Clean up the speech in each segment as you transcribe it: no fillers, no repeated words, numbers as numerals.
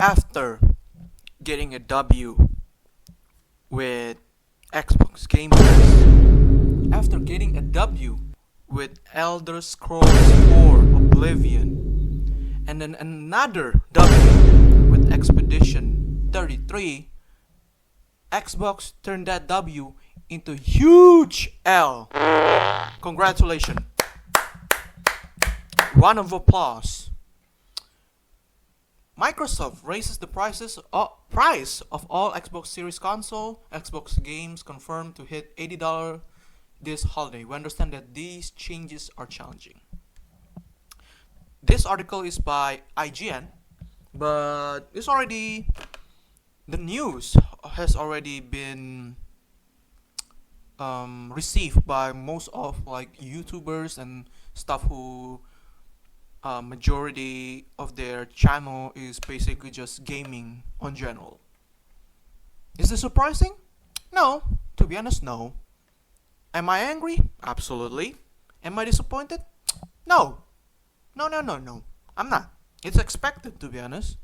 After getting a W with Xbox Game Pass, after getting a W with Elder Scrolls 4 Oblivion, and then another W with Expedition 33, Xbox turned that W into huge L. Congratulations. Round of applause. Microsoft raises the price of all Xbox Series console. Xbox games confirmed to hit $80 this holiday. We understand that these changes are challenging. This article is by IGN, but the news has already been received by most of like YouTubers and stuff who majority of their channel is basically just gaming on general. Is this surprising? No, to be honest, no. Am I angry? Absolutely. Am I disappointed? No. No. I'm not. It's expected, to be honest.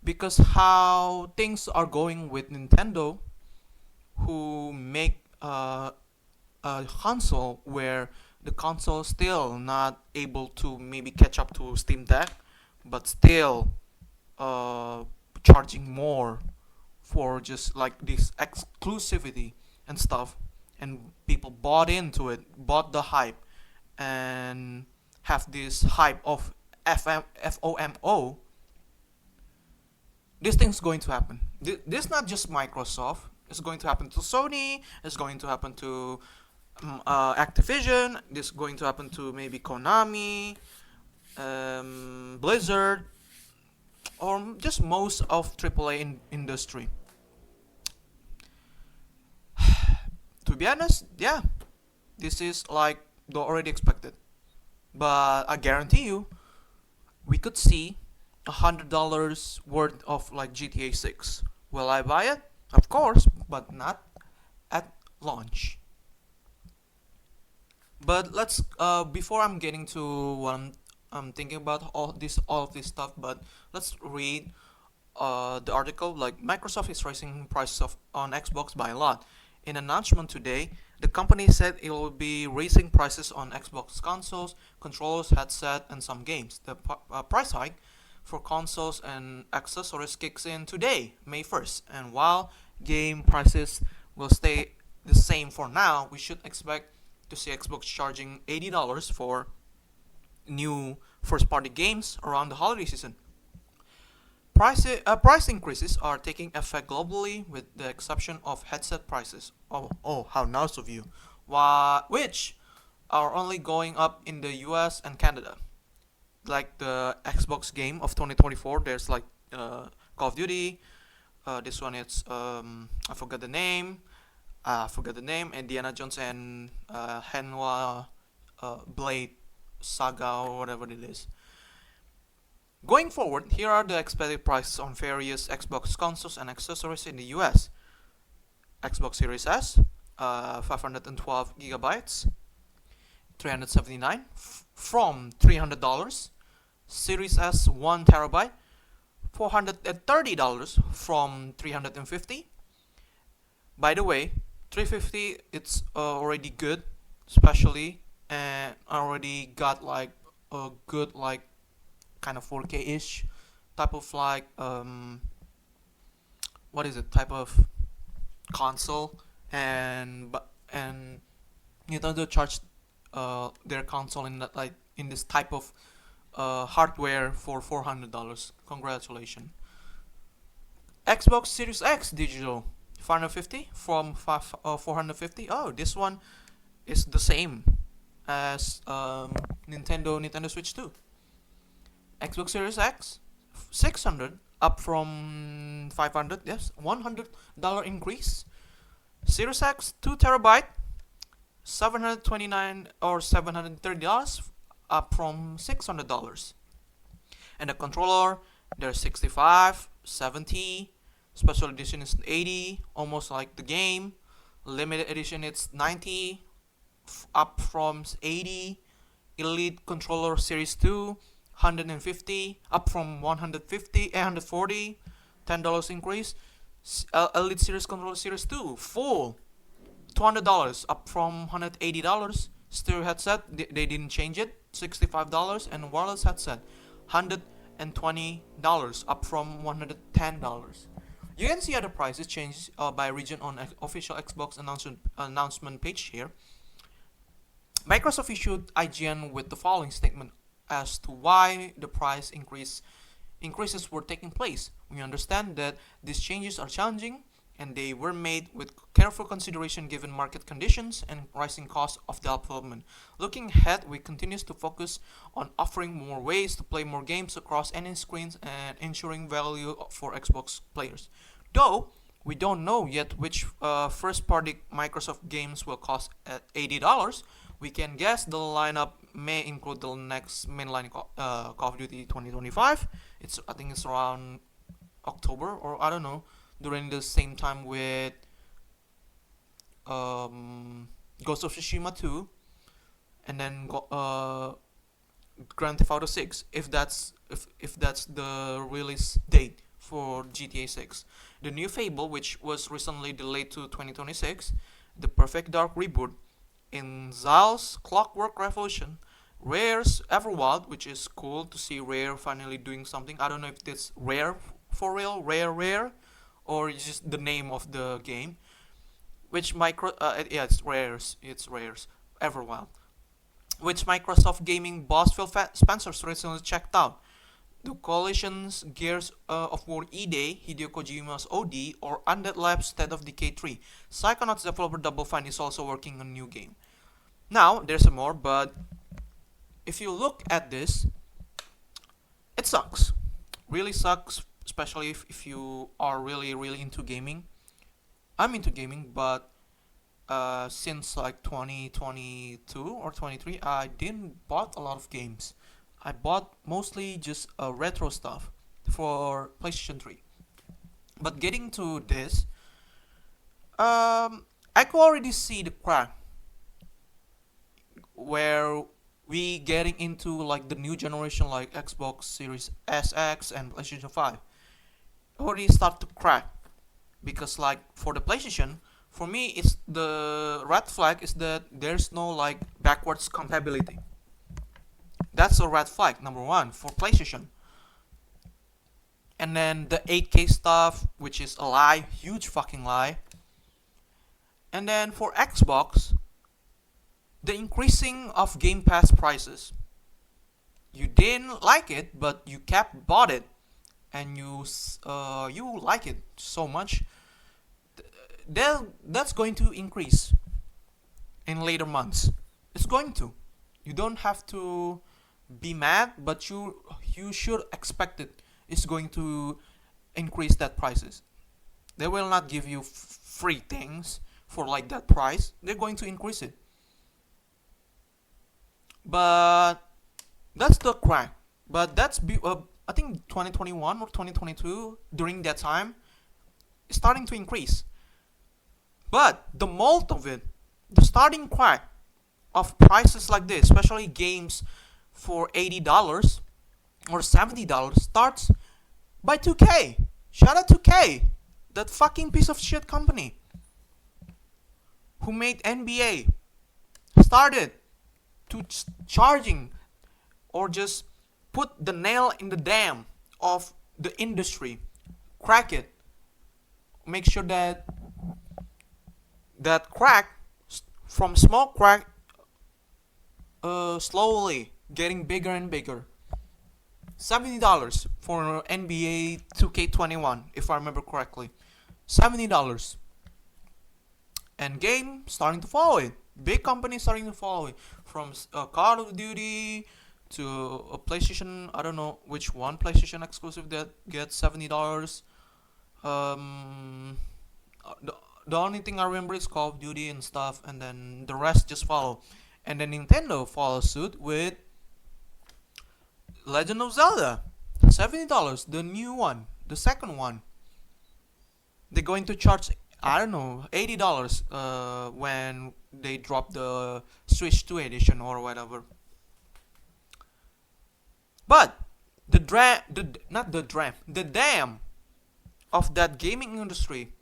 Because how things are going with Nintendo, who make a console where the console still not able to maybe catch up to Steam Deck, but still charging more for just like this exclusivity and stuff, and people bought into it, bought the hype, and have this hype of FOMO. This thing's going to happen. This is not just Microsoft. It's going to happen to Sony. It's going to happen to Activision. This is going to happen to maybe Konami, Blizzard, or just most of AAA industry. To be honest, yeah, this is like the already expected. But I guarantee you, we could see $100 worth of like GTA 6. Will I buy it? Of course, but not at launch. But let's before I'm getting to what I'm thinking about all of this stuff, but let's read the article. Like Microsoft is raising prices on Xbox by a lot. In an announcement today, the company said it will be raising prices on Xbox consoles, controllers, headset, and some games. The price hike for consoles and accessories kicks in today, May 1st. And while game prices will stay the same for now, we should expect to see Xbox charging $80 for new first-party games around the holiday season. Price increases are taking effect globally, with the exception of headset prices. Oh, how nice of you! Which are only going up in the U.S. and Canada. Like the Xbox game of 2024, there's like Call of Duty. This one it's I forgot the name. Indiana Jones and Henwa Blade Saga or whatever it is. Going forward, here are the expected prices on various Xbox consoles and accessories in the US. Xbox Series S, 512 gigabytes, 379 from $300. Series S 1 terabyte, $430 from $350. By the way, 350 it's already good, especially, and already got like a good like kind of 4K-ish type of like what is it type of console, and Nintendo charged their console in that like in this type of hardware for $400. Congratulations. Xbox Series X digital 550 from 450. Oh, this one is the same as Nintendo Switch 2. Xbox Series X 600 up from 500. Yes, $100 increase. Series X 2 terabyte, $729 or $730 up from $600. And the controller, there's 65, 70. Special edition is 80, almost like the game. Limited edition it's 90, up from 80. Elite controller series 2, 150 up from 150, 140, $10 increase. Elite Series Controller Series 2 full $200 up from $180. Stereo headset, they didn't change it, $65, and wireless headset $120 up from $110. You can see other prices changes by region on official Xbox announcement page here. Microsoft issued IGN with the following statement as to why the price increases were taking place. We understand that these changes are challenging and they were made with careful consideration given market conditions and rising costs of development. Looking ahead, we continue to focus on offering more ways to play more games across any screens and ensuring value for Xbox players. Though we don't know yet which first-party Microsoft games will cost at $80, we can guess the lineup may include the next mainline Call of Duty 2025. I think it's around October, or I don't know, during the same time with Ghost of Tsushima 2, and then Grand Theft Auto 6, if that's the release date for GTA 6. The new Fable, which was recently delayed to 2026, the Perfect Dark reboot, in Zal's Clockwork Revolution, Rare's Everwild, which is cool to see Rare finally doing something. I don't know if it's Rare for real, Rare, or it's just the name of the game. Which it's Rare's Everwild, which Microsoft gaming boss Phil Spencer recently checked out. The Coalition's Gears of War E-Day, Hideo Kojima's OD, or Undead Labs' State of Decay 3. Psychonauts developer Double Fine is also working on a new game. Now, there's more, but if you look at this, it sucks. Really sucks, especially if you are really, really into gaming. I'm into gaming, but since like 2022 or 23, I didn't bought a lot of games. I bought mostly just retro stuff for PlayStation 3. But getting to this, I could already see the crack where we getting into like the new generation, like Xbox Series SX and PlayStation 5. Already start to crack, because like for the PlayStation, for me it's the red flag is that there's no like backwards compatibility. That's a red flag, number one, for PlayStation. And then the 8K stuff, which is a lie, huge fucking lie. And then for Xbox, the increasing of Game Pass prices. You didn't like it, but you bought it, and you like it so much. That's going to increase in later months. It's going to. You don't have to be mad, but you should expect it. It's going to increase that prices. They will not give you free things for like that price. They're going to increase it. But that's the crack. But that's I think 2021 or 2022, during that time, it's starting to increase. But the mold of it, the starting crack of prices like this, especially games for $80 or $70, starts by 2K. Shout out to 2K, that fucking piece of shit company who made NBA, started to charging or just put the nail in the dam of the industry, crack it, make sure that crack from small crack slowly getting bigger and bigger. $70 for NBA 2K21, if I remember correctly. $70. And game starting to follow it. Big companies starting to follow it. From Call of Duty to a PlayStation, I don't know which one PlayStation exclusive that gets $70. The only thing I remember is Call of Duty and stuff, and then the rest just follow. And then Nintendo follows suit with Legend of Zelda, $70, the new one, the second one. They're going to charge, I don't know, $80 when they drop the Switch 2 edition or whatever. But the dam of that gaming industry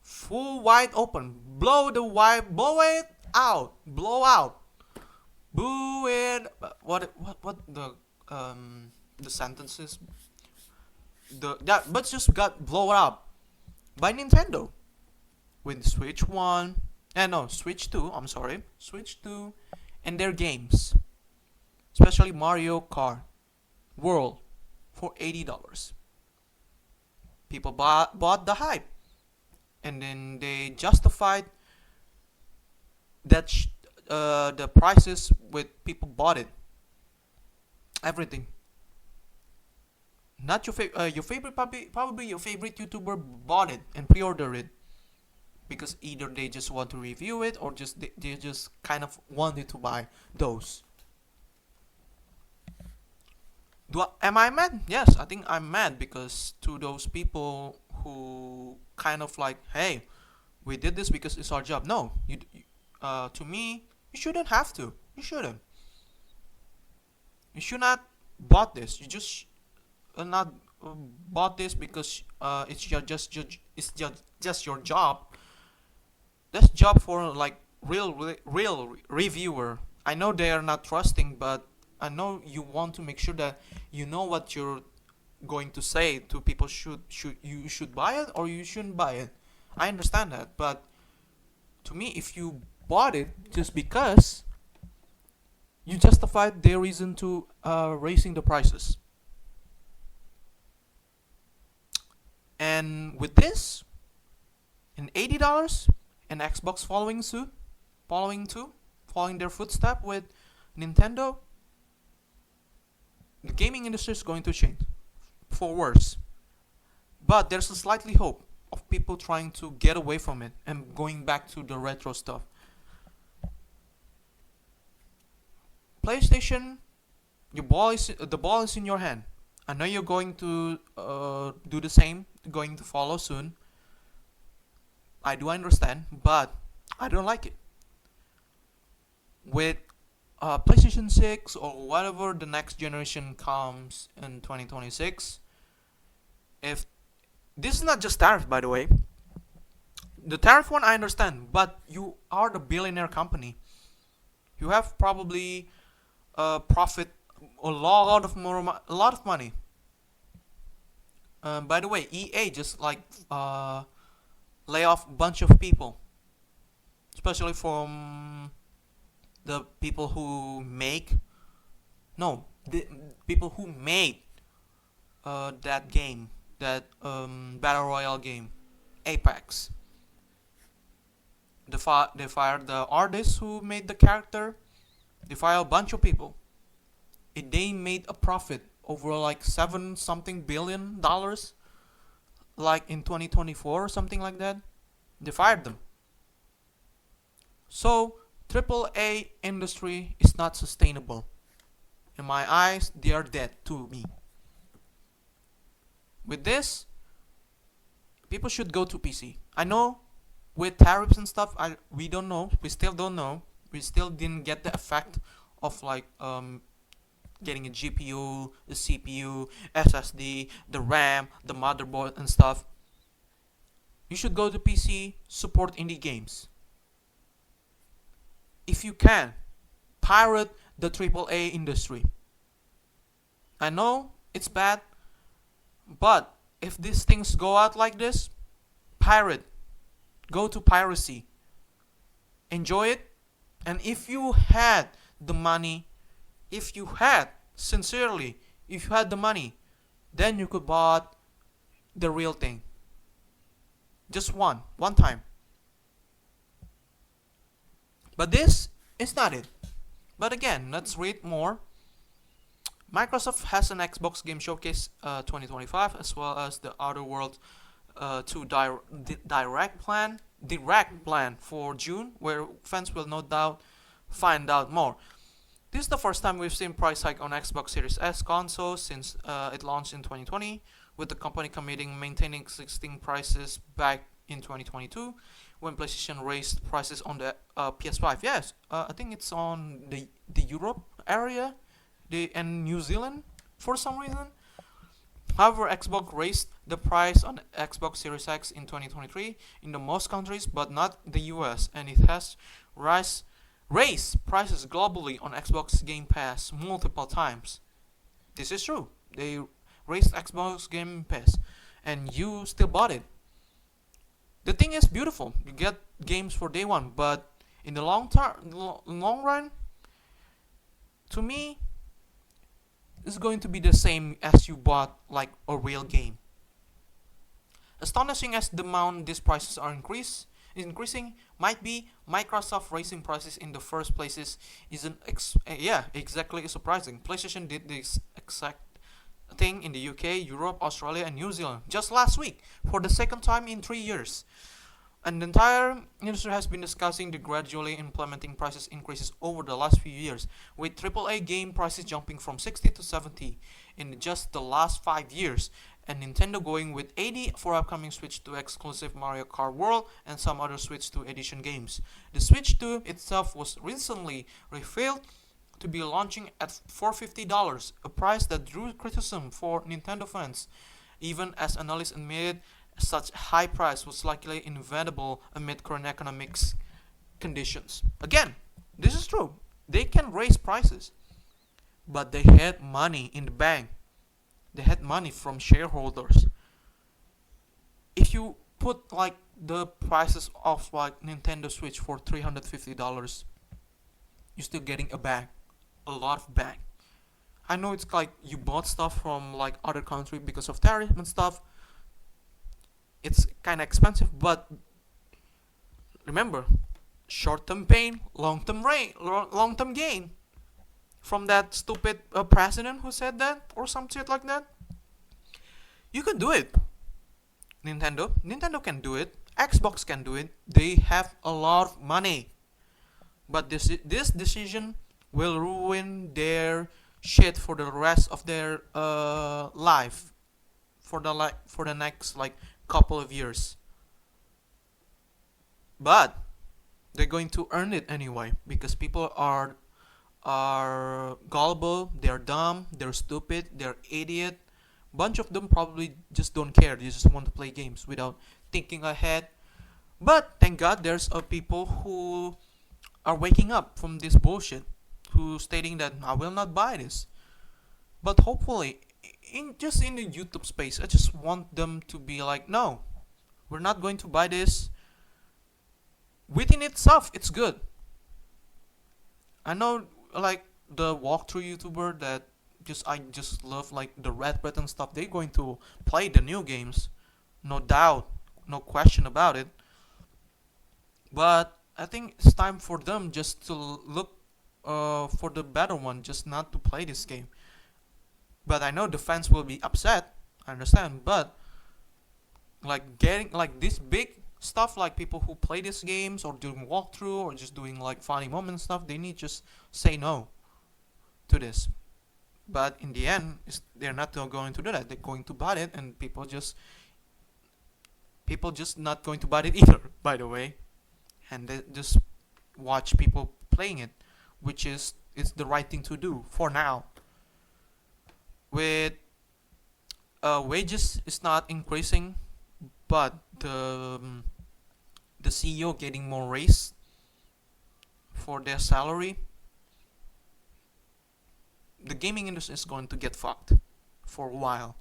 full wide open. Blow it out, blow out, boo it. What the sentences? The that but just got blown up by Nintendo with Switch One, no Switch Two. I'm sorry, Switch Two, and their games, especially Mario Kart World for $80. People bought the hype, and then they justified that the prices with people bought it. Everything. Not your favorite, probably your favorite YouTuber bought it and pre-ordered it because either they just want to review it or just they just kind of wanted to buy those. Am I mad? Yes, I think I'm mad because to those people who kind of like, hey, we did this because it's our job. No, to me, you shouldn't have to. You shouldn't. You should not bought this. You just not bought this because it's just your job. That's job for like real reviewer. I know they are not trusting, but I know you want to make sure that you know what you're going to say to people. Should buy it or you shouldn't buy it. I understand that, but to me, if you bought it just because, you justified their reason to raising the prices. And with this, in $80, and Xbox following their footstep with Nintendo, the gaming industry is going to change for worse. But there's a slightly hope of people trying to get away from it and going back to the retro stuff. PlayStation, the ball is in your hand. I know you're going to do the same, going to follow soon. I do understand, but I don't like it. With PlayStation 6 or whatever the next generation comes in 2026, if this is not just tariff, by the way, the tariff one I understand, but you are the billionaire company. You have probably profit a lot of money. By the way, EA just like lay off a bunch of people, especially from the people who make the people who made that game, that battle royale game, Apex. They fired the artist who made the character. They fired a bunch of people. They made a profit over like $7 something billion, like in 2024 or something like that. They fired them. So AAA industry is not sustainable. In my eyes, they are dead to me. With this, people should go to PC. I know with tariffs and stuff, we don't know. We still don't know. We still didn't get the effect of like getting a GPU, a CPU, SSD, the RAM, the motherboard and stuff. You should go to PC, support indie games. If you can, pirate the AAA industry. I know it's bad, but if these things go out like this, pirate. Go to piracy. Enjoy it. And if you had the money, if you had the money, then you could buy the real thing. Just one time. But this is not it. But again, let's read more. Microsoft has an Xbox Game Showcase 2025 as well as the Outer Worlds 2 direct plan for June, where fans will no doubt find out more. This is the first time we've seen price hike on Xbox Series S console since it launched in 2020, with the company committing maintaining existing prices back in 2022 when PlayStation raised prices on the PS5. Yes, I think it's on the Europe area, and New Zealand for some reason. However, Xbox raised the price on Xbox Series X in 2023 in the most countries, but not the US, and it has raised prices globally on Xbox Game Pass multiple times. This is true. They raised Xbox Game Pass, and you still bought it. The thing is beautiful. You get games for day one, but in the long run, to me, it's going to be the same as you bought like a real game. Astonishing as the amount these prices are increasing might be, Microsoft raising prices in the first places isn't exactly surprising. PlayStation did this exact thing in the UK, Europe, Australia, and New Zealand just last week for the second time in 3 years. And the entire industry has been discussing the gradually implementing prices increases over the last few years, with AAA game prices jumping from 60 to 70 in just the last 5 years, and Nintendo going with 80 for upcoming Switch 2 exclusive Mario Kart World and some other Switch 2 edition games. The Switch 2 itself was recently revealed to be launching at $450, a price that drew criticism for Nintendo fans, even as analysts admitted such high price was likely inevitable amid current economics conditions. Again, this is true. They can raise prices, but they had money in the bank. They had money from shareholders. If you put like the prices of like Nintendo Switch for $350, you're still getting a lot of bang. I know it's like you bought stuff from like other country because of tariff and stuff. It's kind of expensive, but remember, short-term pain, long-term gain. From that stupid president who said that, or some shit like that. You can do it. Nintendo can do it. Xbox can do it. They have a lot of money, but this decision will ruin their shit for the rest of their life, for the next like couple of years. But they're going to earn it anyway because people are gullible, they're dumb, they're stupid, they're idiot. Bunch of them probably just don't care. They just want to play games without thinking ahead. But thank God there's people who are waking up from this bullshit, who stating that I will not buy this. But hopefully, in the YouTube space, I just want them to be like, no, we're not going to buy this. Within itself, it's good. I know, like the walkthrough YouTuber that I just love, like the Red Button stuff. They're going to play the new games, no doubt, no question about it. But I think it's time for them just to look for the better one, just not to play this game. But I know the fans will be upset. I understand, but like getting like this big stuff, like people who play these games or doing walkthrough or just doing like funny moment stuff, they need just say no to this. But in the end, they're not going to do that. They're going to buy it, and people just not going to buy it either. By the way, and they just watch people playing it, which is the right thing to do for now. With wages is not increasing, but the CEO getting more raise for their salary, the gaming industry is going to get fucked for a while,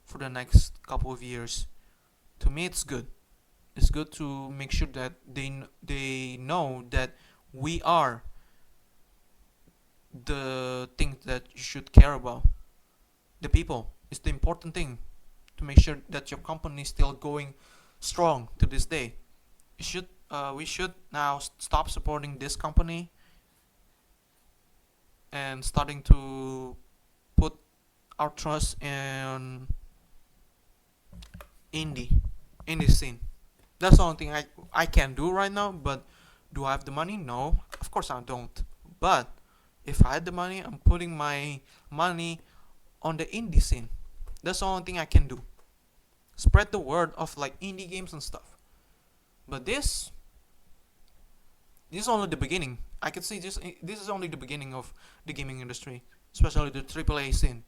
for the next couple of years. To me, it's good. It's good to make sure that they know that we are the thing that you should care about. The people is the important thing, to make sure that your company is still going strong to this day. We should now stop supporting this company and starting to put our trust in indie scene. That's the only thing I can do right now. But do I have the money? No, of course I don't. But if I had the money, I'm putting my money on the indie scene. That's the only thing I can do. Spread the word of like indie games and stuff. But this is only the beginning. I can see this is only the beginning of the gaming industry, especially the AAA scene.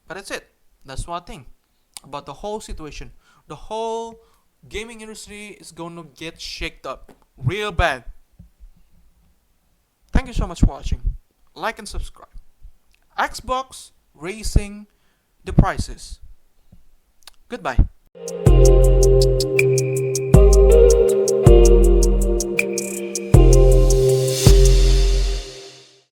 But that's it. That's what I think about the whole situation. The whole gaming industry is going to get shaked up real bad. Thank you so much for watching. Like and subscribe. Xbox raising the prices. Goodbye.